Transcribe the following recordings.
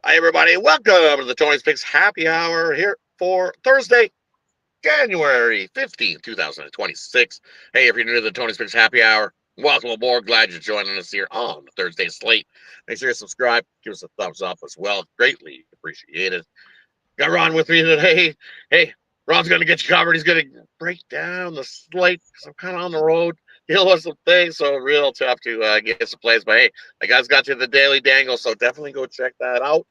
Hi, everybody. Welcome to the Tony's Picks Happy Hour here for Thursday, January 15th, 2026. Hey, if you're new to the Tony's Picks Happy Hour, welcome aboard. Glad you're joining us here on the Thursday slate. Make sure you subscribe. Give us a thumbs up as well. Greatly appreciated. Got Ron with me today. Hey, Ron's going to get you covered. He's going to break down the slate because I'm kind of on the road dealing with some things, so real tough to get some plays. But hey, I guys got you the Daily Dangle, so definitely go check that out.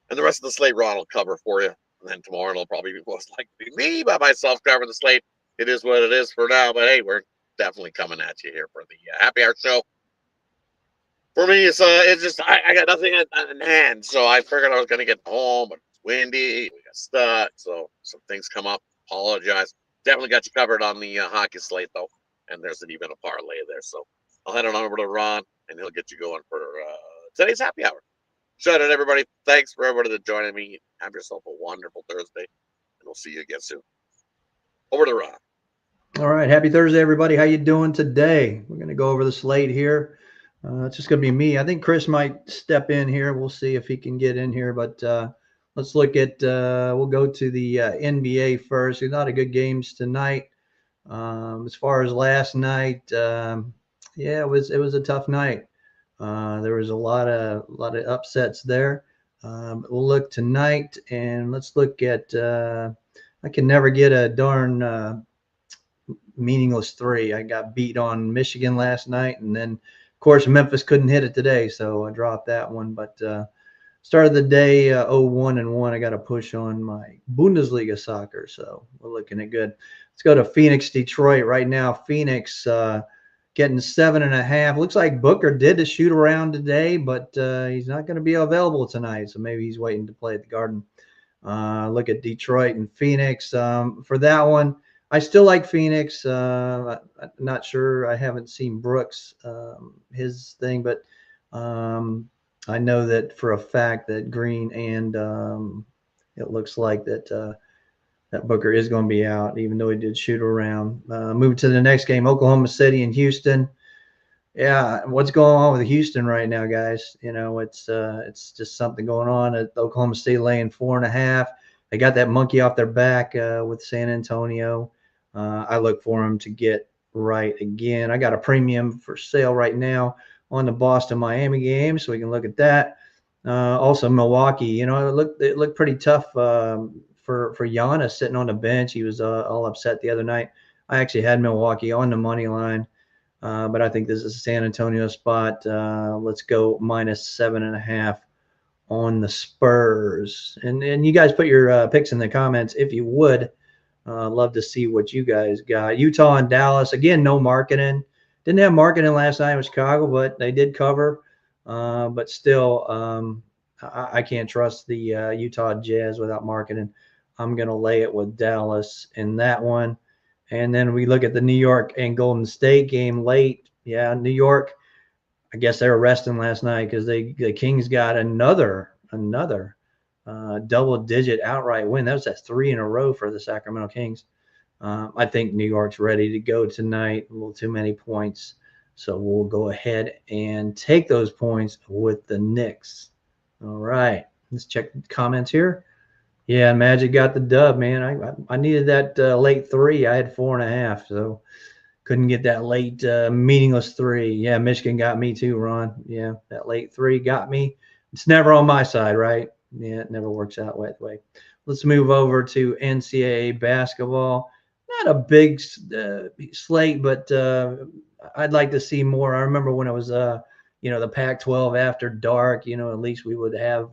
And the rest of the slate Ron will cover for you. And then tomorrow it'll probably be most likely me by myself covering the slate. It is what it is for now, but hey, we're definitely coming at you here for the Happy Hour show. For me, it's just I got nothing in hand, so I figured I was going to get home, but it's windy, we got stuck, so some things come up. Apologize. Definitely got you covered on the hockey slate though, and there's even a parlay there. So I'll head on over to Ron, and he'll get you going for today's Happy Hour. Shout out, everybody. Thanks for everybody that joining me. Have yourself a wonderful Thursday, and we'll see you again soon. Over to Ron. All right. Happy Thursday, everybody. How you doing today? We're going to go over the slate here. It's just going to be me. I think Chris might step in here. We'll see if he can get in here. But let's look at we'll go to the NBA first. There's a lot of good games tonight. As far as last night, yeah, it was a tough night. There was a lot of upsets there. We'll look tonight, and let's look at. I can never get a darn meaningless three. I got beat on Michigan last night, and then of course Memphis couldn't hit it today, so I dropped that one. But started the day 0-1-1. I got a push on my Bundesliga soccer, so we're looking at good. Let's go to Phoenix, Detroit right now. Phoenix getting 7.5. Looks like Booker did a shoot around today, but he's not going to be available tonight, so maybe he's waiting to play at the Garden. Look at Detroit and Phoenix. For that one, I still like Phoenix. I'm not sure. I haven't seen Brooks, his thing, but I know that for a fact that Green and it looks like that Booker is going to be out, even though he did shoot around. Moving to the next game, Oklahoma City and Houston. Yeah, what's going on with Houston right now, guys? You know, it's just something going on at Oklahoma City laying 4.5. They got that monkey off their back with San Antonio. I look for them to get right again. I got a premium for sale right now on the Boston-Miami game, so we can look at that. Also, Milwaukee. You know, it looked pretty tough for Giannis sitting on the bench. He was all upset the other night. I actually had Milwaukee on the money line. But I think this is a San Antonio spot. Let's go -7.5 on the Spurs. And you guys put your picks in the comments if you would. Love to see what you guys got. Utah and Dallas. Again, no marketing. Didn't have marketing last night with Chicago, but they did cover. But still, I can't trust the Utah Jazz without marketing. I'm going to lay it with Dallas in that one. And then we look at the New York and Golden State game late. Yeah, New York, I guess they were resting last night because the Kings got another double-digit outright win. That's 3 in a row for the Sacramento Kings. I think New York's ready to go tonight. A little too many points. So we'll go ahead and take those points with the Knicks. All right. Let's check the comments here. Yeah, Magic got the dub, man. I needed that late 3. I had 4.5, so couldn't get that late meaningless 3. Yeah, Michigan got me too, Ron. Yeah, that late 3 got me. It's never on my side, right? Yeah, it never works out that way. Let's move over to NCAA basketball. Not a big slate, but I'd like to see more. I remember when it was, the Pac-12 after dark. At least we would have.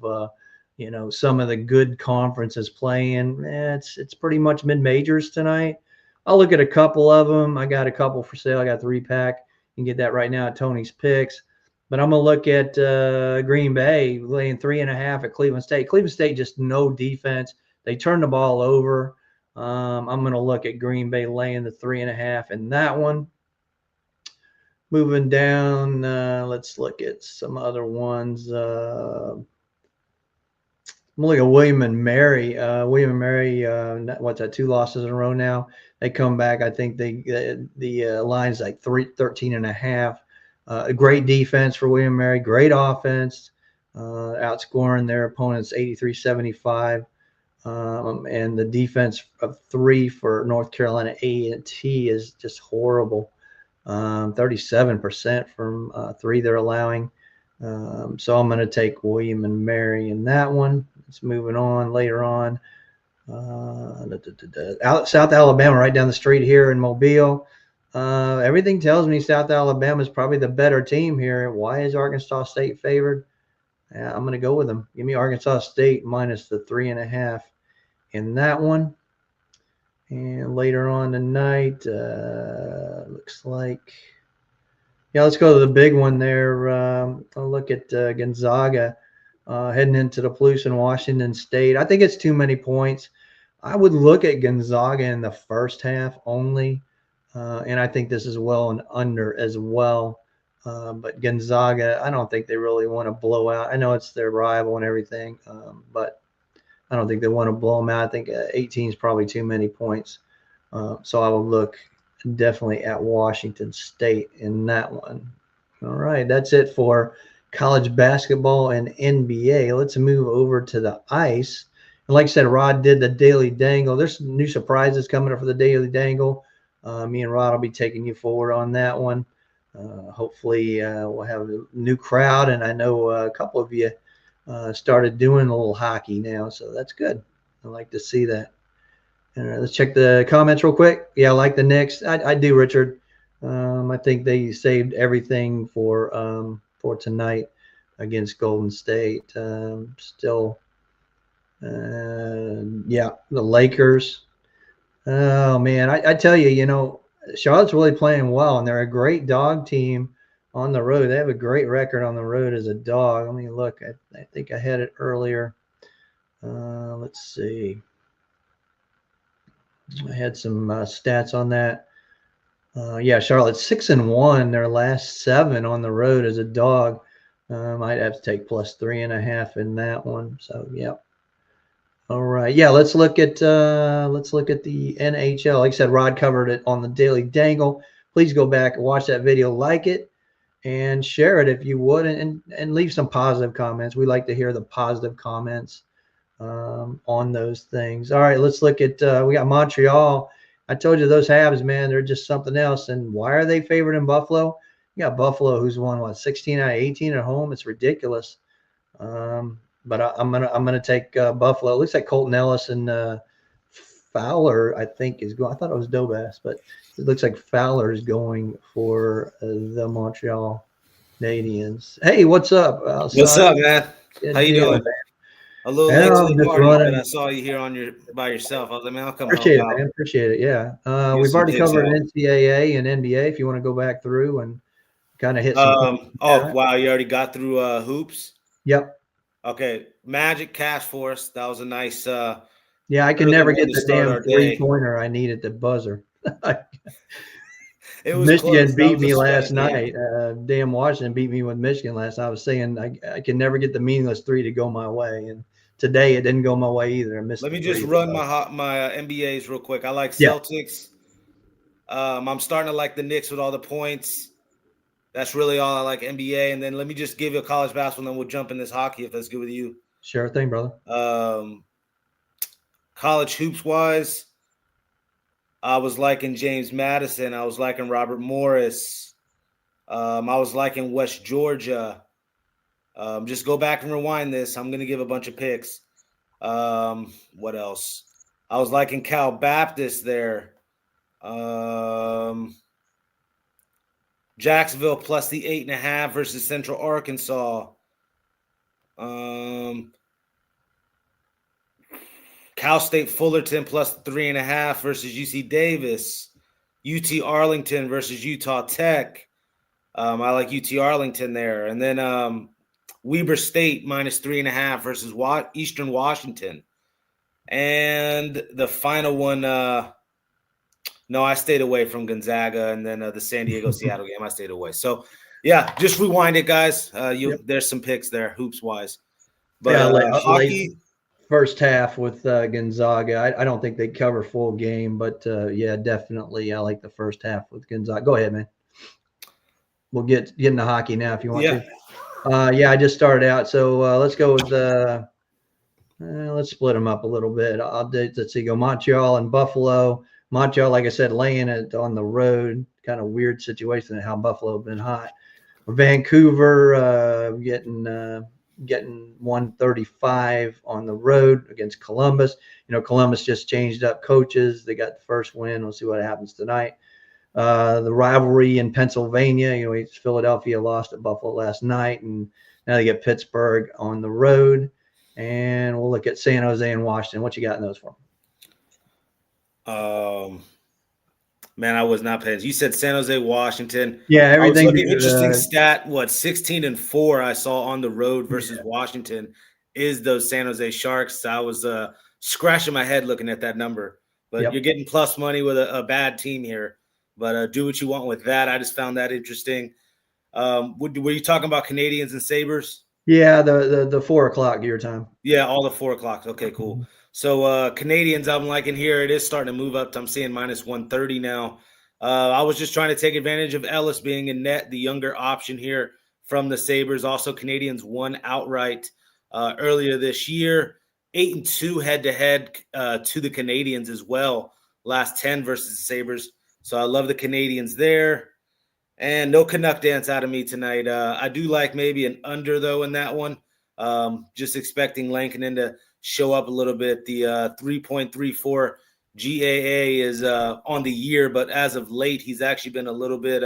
Some of the good conferences playing. It's pretty much mid-majors tonight. I'll look at a couple of them. I got a couple for sale. I got 3-pack. You can get that right now at Tony's Picks. But I'm going to look at Green Bay laying 3.5 at Cleveland State. Cleveland State just no defense. They turn the ball over. I'm going to look at Green Bay laying the 3.5 in that one. Moving down, let's look at some other ones. I'm looking at William and Mary. William and Mary, what's that? 2 losses in a row now. They come back. I think the line's like 13.5. A great defense for William and Mary. Great offense. outscoring their opponents 83-75. And the defense of 3 for North Carolina A&T is just horrible. 37% from 3 they're allowing. So I'm going to take William and Mary in that one. It's moving on later on. South Alabama, right down the street here in Mobile. Everything tells me South Alabama is probably the better team here. Why is Arkansas State favored? I'm going to go with them. Give me Arkansas State minus the 3.5 in that one. And later on tonight, looks like, yeah, let's go to the big one there. I'll look at Gonzaga heading into the Palouse in Washington State. I think it's too many points. I would look at Gonzaga in the first half only, and I think this is well and under as well. But Gonzaga, I don't think they really want to blow out. I know it's their rival and everything, but I don't think they want to blow them out. I think 18 is probably too many points. So I will look definitely at Washington State in that one. All right, that's it for college basketball and NBA. Let's move over to the ice. And like I said, Rod did the Daily Dangle. There's some new surprises coming up for the Daily Dangle. Me and Rod will be taking you forward on that one. Hopefully we'll have a new crowd, and I know a couple of you started doing a little hockey now, so that's good. I like to see that. Let's check the comments real quick. Yeah, I like the Knicks. I do, Richard. I think they saved everything for tonight against Golden State. Still, yeah, the Lakers. Oh, man, I tell you, Charlotte's really playing well, and they're a great dog team on the road. They have a great record on the road as a dog. Let me look. I think I had it earlier. Let's see. I had some stats on that. Yeah, Charlotte's 6-1. Their last 7 on the road as a dog. Might have to take plus 3.5 in that one. So yeah. All right. Yeah, let's look at the NHL. Like I said, Rod covered it on the Daily Dangle. Please go back and watch that video, like it, and share it if you would, and leave some positive comments. We like to hear the positive comments on those things. All right, let's look at we got Montreal. I told you those Habs, man, they're just something else. And why are they favored in Buffalo? You got Buffalo, who's won 16 out of 18 at home. It's ridiculous. But I'm gonna take Buffalo. It looks like Colton Ellis and Fowler, I think, is going. I thought it was Dobas, but it looks like Fowler is going for the Montreal Canadiens. Hey, what's up? What's up, man? Good How you deal, doing? man. A little Yeah, late to I'm the just party, running. but I saw you here by yourself. I was like, man, I'll come Appreciate it, help out. man. Appreciate it. Yeah. Get We've some already picks covered out. NCAA and NBA. If you want to go back through and kind of hit some points. Oh, wow, you already got through hoops? Yep. Okay. Magic Cash Force. That was a nice Yeah, I can early never one get to the start damn our day. 3-pointer I need at the buzzer. It was Michigan close. That beat was a me last sweat game. night. Damn Washington beat me with Michigan last night. I was saying I can never get the meaningless 3 to go my way, and today it didn't go my way either. I missed. Let me the just 3. run my NBAs real quick. I like Yeah. Celtics. I'm starting to like the Knicks with all the points. That's really all I like NBA. And then let me just give you a college basketball, and then we'll jump in this hockey if that's good with you. Sure thing, brother. College hoops wise, I was liking James Madison. I was liking Robert Morris. I was liking West Georgia. Just go back and rewind this. I'm going to give a bunch of picks. What else? I was liking Cal Baptist there. Jacksonville plus the 8.5 versus Central Arkansas. Cal State Fullerton plus 3.5 versus UC Davis. UT Arlington versus Utah Tech. I like UT Arlington there. And then Weber State minus 3.5 versus Eastern Washington. And the final one, no, I stayed away from Gonzaga, and then the San Diego-Seattle game, I stayed away. So, yeah, just rewind it, guys. Yep. There's some picks there, hoops-wise. But Yeah, hockey – first half with Gonzaga. I don't think they cover full game, but yeah, definitely I like the first half with Gonzaga. Go ahead, man. We'll get into hockey now if you want to. Yeah, I just started out. So let's go with let's split them up a little bit. Let's see, go Montreal and Buffalo. Montreal, like I said, laying it on the road. Kind of weird situation and how Buffalo have been hot. Vancouver getting 135 on the road against Columbus. Columbus just changed up coaches. They got the first win. We'll see what happens tonight. The rivalry in Pennsylvania, Philadelphia lost at Buffalo last night, and now they get Pittsburgh on the road. And we'll look at San Jose and Washington. What you got in those for? Man, I was not paying. You said San Jose, Washington. Yeah, everything. I was looking, interesting stat. 16-4 I saw on the road versus Washington is those San Jose Sharks. I was scratching my head looking at that number. But You're getting plus money with a bad team here. But do what you want with that. I just found that interesting. Were you talking about Canadians and Sabres? Yeah, the 4 o'clock your time. Yeah, all the 4 o'clock. Okay, cool. Mm-hmm. So Canadians, I'm liking here. It is starting to move up. I'm seeing minus 130 now. I was just trying to take advantage of Ellis being in net, the younger option here from the Sabres. Also, Canadians won outright earlier this year. 8-2 head-to-head to the Canadians as well. Last 10 versus the Sabres. So I love the Canadians there. And no Canuck dance out of me tonight. I do like maybe an under, though, in that one. Just expecting Lankinen to show up a little bit. The 3.34 GAA is on the year, but as of late, he's actually been a little bit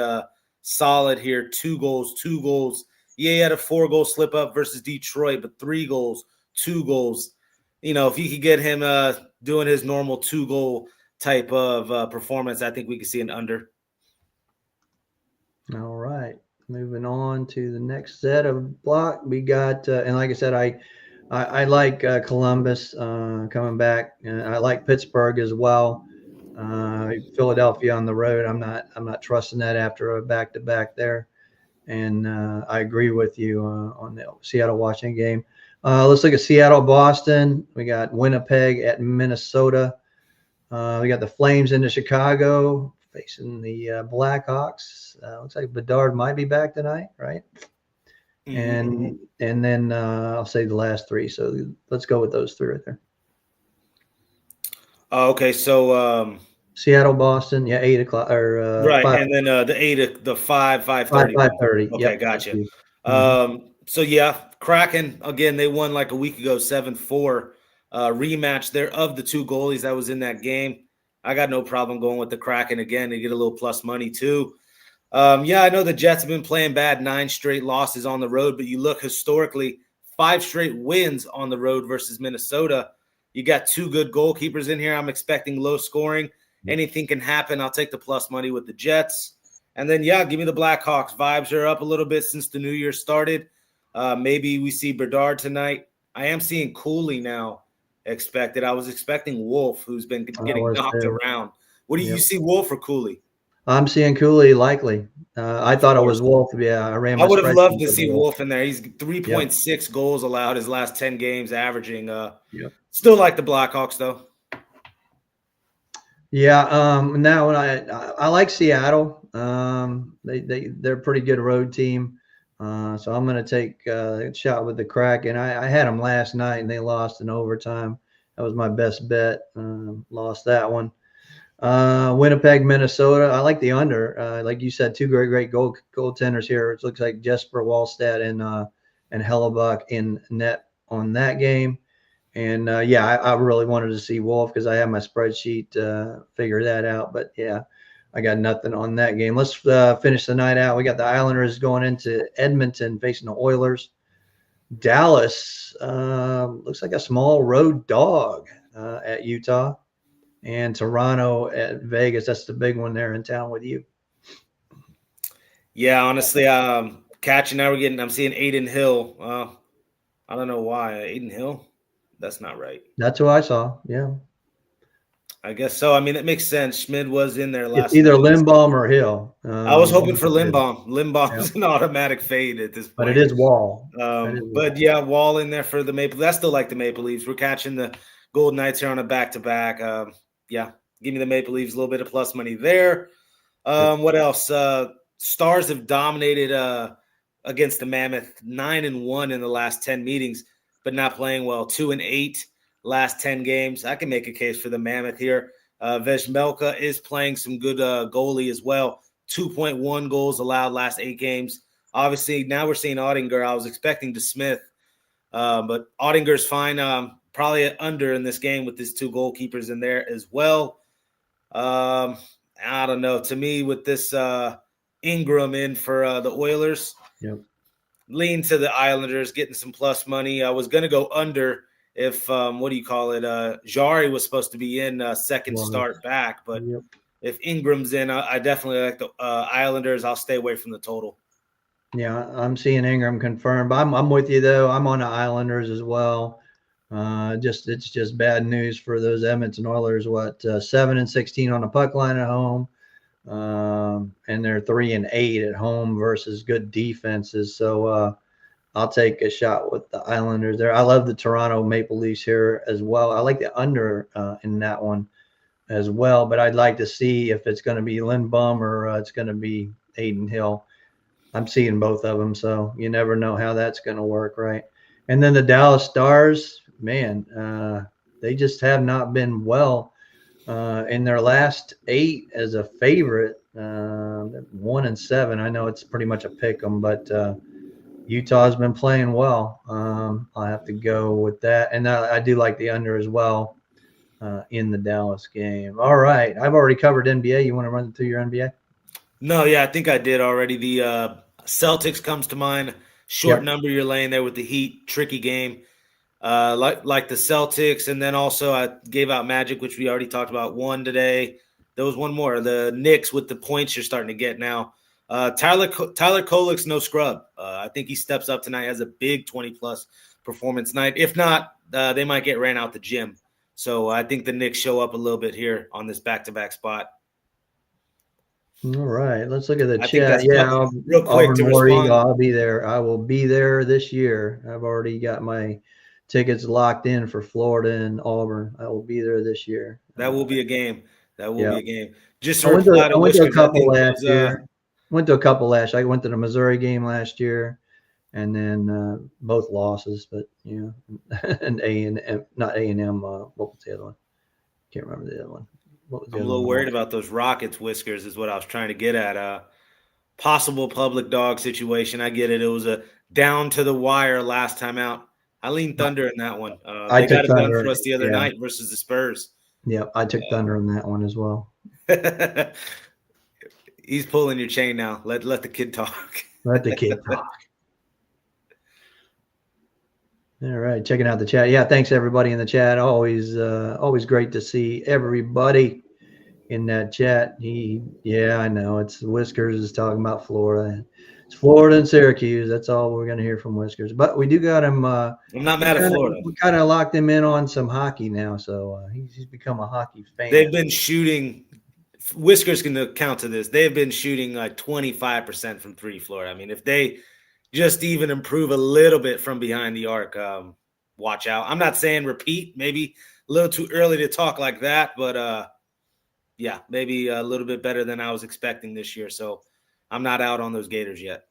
solid here. 2 goals. Yeah, he had a 4-goal slip-up versus Detroit, but 3 goals, 2 goals. If you could get him doing his normal 2-goal type of performance, I think we could see an under. All right. Moving on to the next set of block. We got, and like I said, I like Columbus coming back. I like Pittsburgh as well. Philadelphia on the road. I'm not trusting that after a back-to-back there. And I agree with you on the Seattle-Washington game. Let's look at Seattle-Boston. We got Winnipeg at Minnesota. We got the Flames into Chicago facing the Blackhawks. Looks like Bedard might be back tonight, right? Mm-hmm. And then I'll say the last 3. So let's go with those 3 right there. Okay, so Seattle, Boston, 8 o'clock or right, 5. and then the 5:30. 5:30. Okay, gotcha. Mm-hmm. So yeah, Kraken again. They won like a week ago, 7-4. Rematch there of the 2 goalies that was in that game. I got no problem going with the Kraken again to get a little plus money too. I know the Jets have been playing bad, 9 straight losses on the road, but you look historically, 5 straight wins on the road versus Minnesota. You got 2 good goalkeepers in here. I'm expecting low scoring. Anything can happen. I'll take the plus money with the Jets. And then, give me the Blackhawks. Vibes are up a little bit since the new year started. Maybe we see Bedard tonight. I am seeing Cooley now expected. I was expecting Wolf, who's been getting knocked around. What do you see, Wolf or Cooley? I'm seeing Cooley likely. I thought it was Wolf. Yeah, I would have loved to see Wolf in there. He's 3.6 goals allowed his last 10 games, averaging. Still like the Blackhawks though. Yeah. Now when I like Seattle. They're a pretty good road team. So I'm going to take a shot with the Kraken. I had them last night and they lost in overtime. That was my best bet. Lost that one. Winnipeg, Minnesota. I like the under. Like you said, 2 great goaltenders here. It looks like Jesper Wallstedt and Hellebuck in net on that game. And I really wanted to see Wolf because I have my spreadsheet figure that out. But I got nothing on that game. Let's finish the night out. We got the Islanders going into Edmonton facing the Oilers. Dallas looks like a small road dog at Utah. And Toronto at Vegas. That's the big one there in town with you. Yeah, honestly, catching now I'm seeing Aiden Hill. I don't know why. Aiden Hill? That's not right. That's who I saw. Yeah. I guess so. I mean, it makes sense. Schmid was in there last It's either night. Lindbaum or Hill. I was hoping for Lindbaum. Lindbaum's an automatic fade at this point. But it is Wall. Wall in there for the Maple. I still like the Maple Leafs. We're catching the Golden Knights here on a back-to-back. Give me the Maple Leafs, a little bit of plus money there. What else? Stars have dominated against the Mammoth, 9-1 in the last 10 meetings, but not playing well. 2-8 last 10 games. I can make a case for the Mammoth here. Vejmelka is playing some good goalie as well. 2.1 goals allowed last 8 games. Obviously, now we're seeing Ottinger. I was expecting DeSmith, but Ottinger's fine. Probably an under in this game with his 2 goalkeepers in there as well. I don't know. To me, with this Ingram in for the Oilers, Yep. lean to the Islanders, getting some plus money. I was going to go under if, Jari was supposed to be in second start back. But Yep. if Ingram's in, I definitely like the Islanders. I'll stay away from the total. Yeah, I'm seeing Ingram confirmed. I'm with you though. I'm on the Islanders as well. It's just bad news for those Edmonton Oilers. 7-16 on the puck line at home, and they're 3-8 at home versus good defenses. So I'll take a shot with the Islanders there. I love the Toronto Maple Leafs here as well. I like the under in that one as well, but I'd like to see if it's going to be Lindblom or it's going to be Aiden Hill. I'm seeing both of them, so you never know how that's going to work, right? And then the Dallas Stars, man, they just have not been well in their last 8 as a favorite. 1-7. I know it's pretty much a pick 'em, but Utah's been playing well. I'll have to go with that, and I do like the under as well in the Dallas game. All right, I've already covered NBA. You want to run through your NBA? No, yeah, I think I did already. The Celtics comes to mind. Short Yep. number you're laying there with the Heat. Tricky game. Like the Celtics. And then also I gave out Magic, which we already talked about. 1 today. There was one more. The Knicks with the points you're starting to get now. Tyler Kolek's no scrub. I think he steps up tonight, has a big 20-plus performance night. If not, they might get ran out the gym. So I think the Knicks show up a little bit here on this back-to-back spot. All right, let's look at the I think chat. that's Yeah, real quick to War respond. Eagle, I'll be there. I will be there this year. I've already got my tickets locked in for Florida and Auburn. I will be there this year. That will be a game. That will be a game. Just I to went to reply to a Whiskers, couple I last year. I went to the Missouri game last year, and then both losses. But and not A&M. What was the other one? Can't remember the other one. What was the I'm a other little one? worried about those Rockets, Whiskers, is what I was trying to get at. Possible public dog situation. I get it. It was a down to the wire last time out. I lean Thunder in that one. They got it done for us the other night versus the Spurs. Yeah, I took Thunder on that one as well. He's pulling your chain now. Let the kid talk. Let the kid talk. All right, checking out the chat. Yeah, thanks everybody in the chat. Always great to see everybody in that chat. I know it's Whiskers is talking about Florida. It's Florida and Syracuse. That's all we're going to hear from Whiskers. But we do got him. I'm not mad at Florida. We kind of locked him in on some hockey now, so he's become a hockey fan. They've been shooting. Whiskers can account to this. They've been shooting like 25% from 3, Florida. I mean, if they just even improve a little bit from behind the arc, watch out. I'm not saying repeat. Maybe a little too early to talk like that, but yeah, maybe a little bit better than I was expecting this year. So I'm not out on those Gators yet.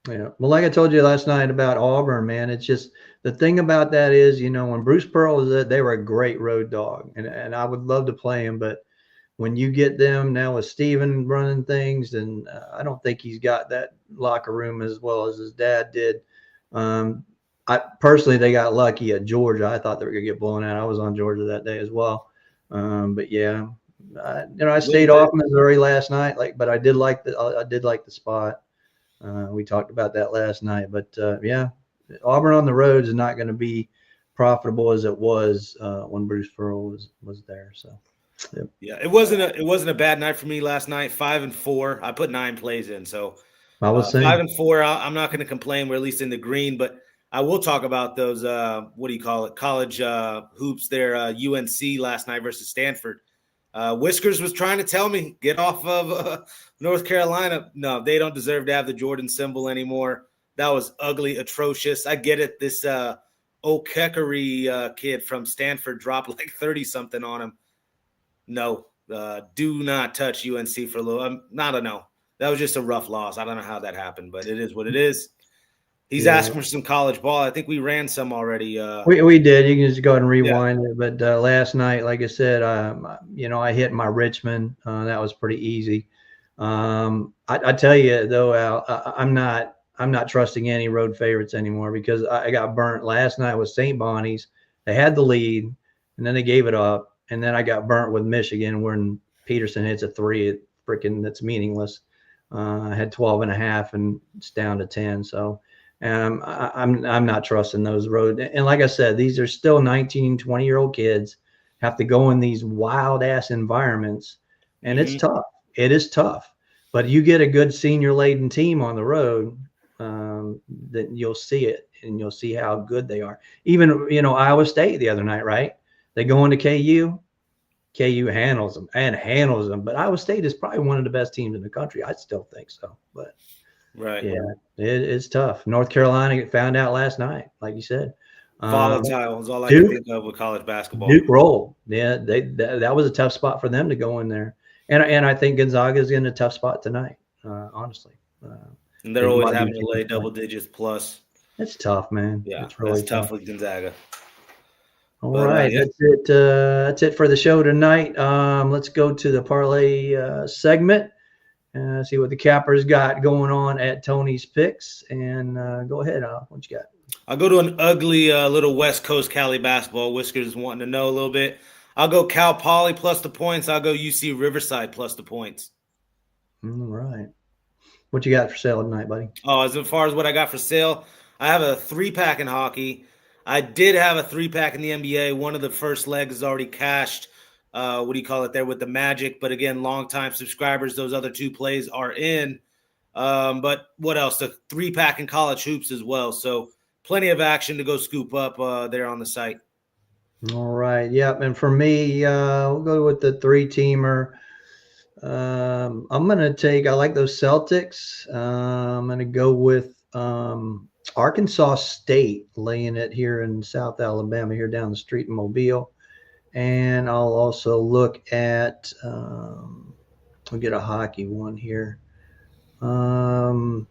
Yeah. Well, like I told you last night about Auburn, man, it's just the thing about that is, when Bruce Pearl was there, they were a great road dog, and I would love to play him, but when you get them now with Steven running things, and I don't think he's got that locker room as well as his dad did. I personally, they got lucky at Georgia. I thought they were gonna get blown out. I was on Georgia that day as well. But yeah, I stayed off Missouri last night, but I did like the spot. We talked about that last night, but yeah, Auburn on the road is not going to be profitable as it was when Bruce Pearl was there. So. Yep. Yeah, it wasn't a bad night for me last night. 5-4. I put 9 plays in, so I was saying 5-4. I'm not going to complain. We're at least in the green, but I will talk about those. College hoops there. UNC last night versus Stanford. Whiskers was trying to tell me get off of North Carolina. No, they don't deserve to have the Jordan symbol anymore. That was ugly, atrocious. I get it. This O'Keefe kid from Stanford dropped like 30 something on him. No, do not touch UNC for a little. Not a no. That was just a rough loss. I don't know how that happened, but it is what it is. He's asking for some college ball. I think we ran some already. We did. You can just go ahead and rewind it. But last night, like I said, I hit my Richmond. That was pretty easy. I tell you though, Al, I'm not trusting any road favorites anymore because I got burnt last night with St. Bonnie's. They had the lead, and then they gave it up, and then I got burnt with Michigan when Peterson hits a three. That's meaningless. I had 12.5, and it's down to 10. So. I'm not trusting those road. And like I said, these are still 19, 20-year-old kids have to go in these wild ass environments, and it's tough. It is tough, but you get a good senior laden team on the road, then you'll see it, and you'll see how good they are. Even, Iowa State the other night, right? They go into KU handles them, but Iowa State is probably one of the best teams in the country. I still think so, but right. Yeah, it's tough. North Carolina found out last night, like you said. Volatile is all I can think of with college basketball. Duke rolled. Yeah, that was a tough spot for them to go in there. And I think Gonzaga is in a tough spot tonight, honestly. And they're always having to lay double digits plus. It's tough, man. Yeah, it's really tough with Gonzaga. All right, that's it. That's it for the show tonight. Let's go to the parlay segment. See what the Cappers got going on at Tony's Picks. And go ahead, what you got? I'll go to an ugly little West Coast Cali basketball. Whiskers is wanting to know a little bit. I'll go Cal Poly plus the points. I'll go UC Riverside plus the points. All right. What you got for sale tonight, buddy? Oh, as far as what I got for sale, I have a 3-pack in hockey. I did have a 3-pack in the NBA. One of the first legs is already cashed. What do you call it there with the Magic? But again, longtime subscribers, those other 2 plays are in. But what else? The 3-pack in college hoops as well. So plenty of action to go scoop up there on the site. All right. Yep. And for me, we'll go with the 3-teamer. I'm going to I like those Celtics. I'm going to go with Arkansas State, laying it here in South Alabama, here down the street in Mobile. And I'll also look at, we'll get a hockey one here. Give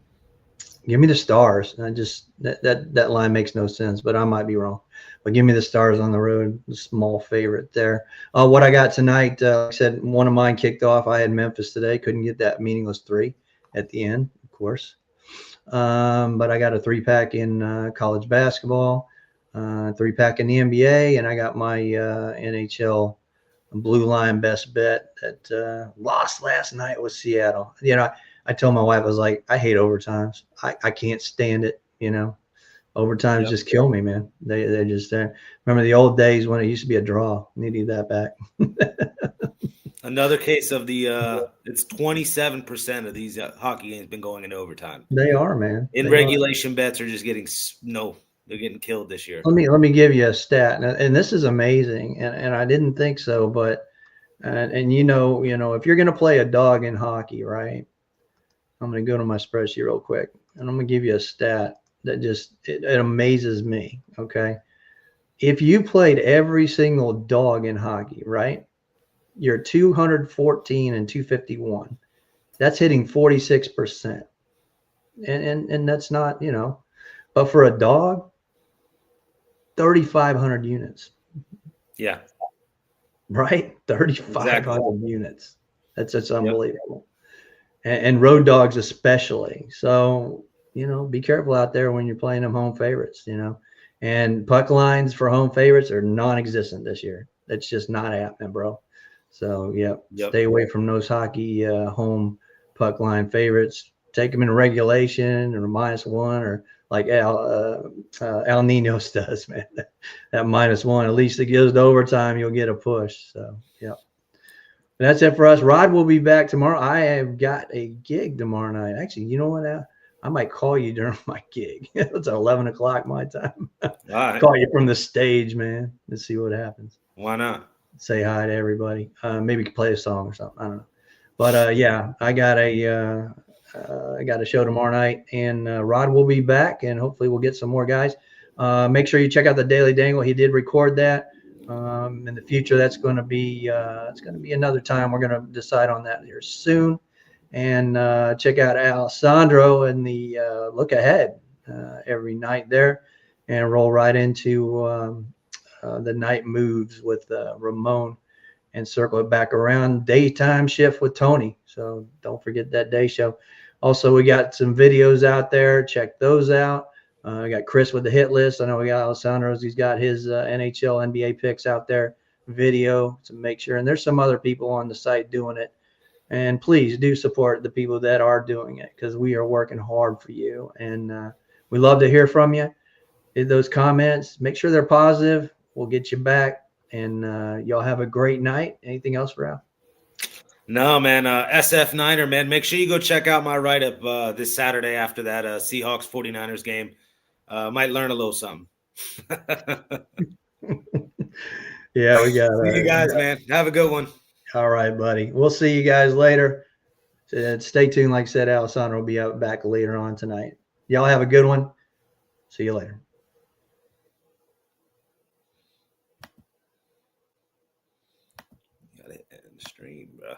me the Stars. That line makes no sense, but I might be wrong. But give me the Stars on the road, the small favorite there. What I got tonight, like I said, one of mine kicked off. I had Memphis today. Couldn't get that meaningless 3 at the end, of course. But I got a 3-pack in college basketball. 3-pack in the NBA, and I got my NHL blue line best bet that lost last night with Seattle. I told my wife, I was like, I hate overtimes. I can't stand it. Overtimes just kill me, man. They're just there. Remember the old days when it used to be a draw? Needed that back. Another case of the it's 27% of these hockey games been going into overtime. They are, man. In regulation, bets are just getting they're getting killed this year. Let me give you a stat, and this is amazing, and I didn't think so, but and if you're going to play a dog in hockey, right? I'm going to go to my spreadsheet real quick, and I'm going to give you a stat that just it amazes me. Okay, if you played every single dog in hockey, right? You're 214 and 251. That's hitting 46%, and that's not but for a dog. 3,500 units. Yeah. Right? 3,500 units. That's unbelievable. Yep. And road dogs especially. So, be careful out there when you're playing them home favorites, And puck lines for home favorites are non-existent this year. That's just not happening, bro. So, yep. Stay away from those hockey home puck line favorites. Take them in regulation or -1 or like Al Ninos does, man. That -1, at least it goes to overtime, you'll get a push. So, yeah. That's it for us. Rod will be back tomorrow. I have got a gig tomorrow night. Actually, you know what, Al? I might call you during my gig. It's 11 o'clock my time. All right. Call you from the stage, man. Let's see what happens. Why not? Say hi to everybody. Maybe play a song or something. I don't know. But, yeah, I got a show tomorrow night, and Rod will be back, and hopefully we'll get some more guys. Make sure you check out the Daily Dangle. He did record that. In the future, that's going to be another time. We're going to decide on that here soon. And check out Alessandro in the look ahead. every night there, and roll right into the night moves with Ramon, and circle it back around. Daytime shift with Tony. So don't forget that day show. Also, we got some videos out there. Check those out. We got Chris with the hit list. I know we got Alessandro's. He's got his NHL, NBA picks out there, video to make sure. And there's some other people on the site doing it. And please do support the people that are doing it, because we are working hard for you. And we love to hear from you. Those comments, make sure they're positive. We'll get you back. And y'all have a great night. Anything else, Ralph? No, man. SF Niner, man. Make sure you go check out my write-up this Saturday after that Seahawks 49ers game. Might learn a little something. Yeah, we got See you guys, man. Have a good one. All right, buddy. We'll see you guys later. Stay tuned. Like I said, Alessandro will be back later on tonight. Y'all have a good one. See you later. Got it end stream, bro.